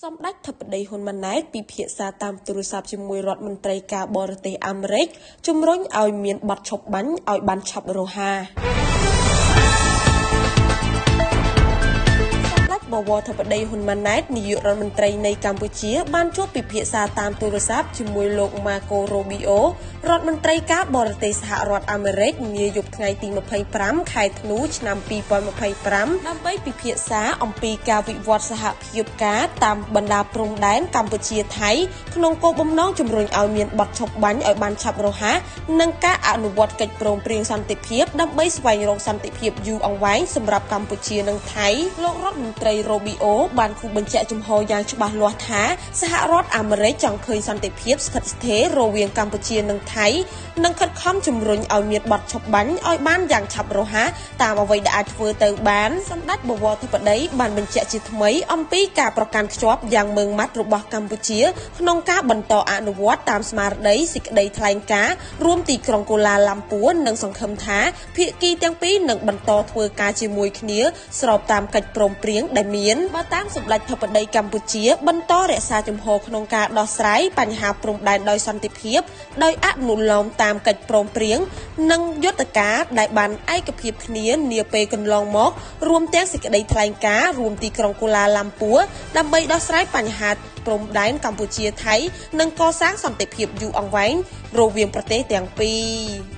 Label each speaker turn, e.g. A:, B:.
A: សម្ដេចធិបតីហ៊ុនម៉ាណែតពិភាក្សាតាមទូរស័ព្ទជាមួយរដ្ឋមន្ត្រីការបរទេសអាមេរិកជំរុញឲ្យមានបទឈប់បាញ់ឲ្យបានឆាប់រហ័សបវរធិបតីហ៊ុនម៉ាណែតនាយករដ្ឋមន្ត្រីនៃកម្ពុជាបានជួបពិភាក្សាតាមទូរស័ព្ទជាមួយលោកម៉ាកូរ៉ូប៊ីអូរដ្ឋមន្ត្រីការបរទេសសហរដ្ឋអាមេរិកនាយប់ថ្ងៃទី25ខែធ្នូឆ្នាំ2025ដើម្បីពិភាក្សាអំពីការវិវត្តសហភាពការតាមបណ្ដាព្រំដែនកម្ពុជាថៃក្នុងគោលបំណងជំរុញឲ្យមានបទឈប់បាញ់ឲ្យបានឆាប់រហ័សនិងការអនុវត្តកិច្ចព្រមព្រៀងសន្តិភាពដើម្បីស្វែងរកសន្តិភាពយូរអង្វែងសម្រាប់កម្ពុជានិងថៃលោករដ្ឋមន្ត្រីរ៉ូប៊ីអូបានគូបញ្ជាក់ចំហយ៉ាងច្បាស់លាស់ថាសហរដ្ឋអាមេរិកចង់ឃើញសន្តិភាពស្ថិតស្ថេររវាងកម្ពុជានិងថៃនិងខិតខំជំរុញឲ្យមានបទឈប់បាញ់ឲ្យបានយ៉ាងឆាប់រហ័សតាមអ្វីដែលអាចធ្វើទៅបានសម្ដេចបវរធិបតីបានបញ្ជាក់ជាថ្មីអំពីការប្រកាន់ខ្ជាប់យ៉ាងម៉ឺងម៉ាត់របស់កម្ពុជាក្នុងការបន្តអនុវត្តតាមស្មារតីសេចក្តីថ្លែងការណ៍រួមទីក្រុងកូឡាឡាំពួរនិងសង្ឃឹមថាភាគីទាំងពីរនឹងបន្តធ្វើការជាមួយគ្នាស្របតាមកិច្ចព្រមព្រៀងដែលមានបើតាមសម្ដេចធិបតីកម្ពុជាបន្តរក្សាជំហរក្នុងការដោះស្រាយបញ្ហាព្រំដែនដោយសន្តិភាពដោយអនុលោមតាមកិច្ចព្រមព្រៀងនិងយុទ្ធការដែលបានឯកភាពគ្នានាពេលកន្លងមករួមទាំងសេចក្តីថ្លែងការណ៍រួមទីក្រុងកូឡាឡាំពួរដើម្បីដោះស្រាយបញ្ហាព្រំដែនកម្ពុជាថៃនិងកសាងសន្តិភាពយូរអង្វែងរវាងប្រទេសទាំងពីរ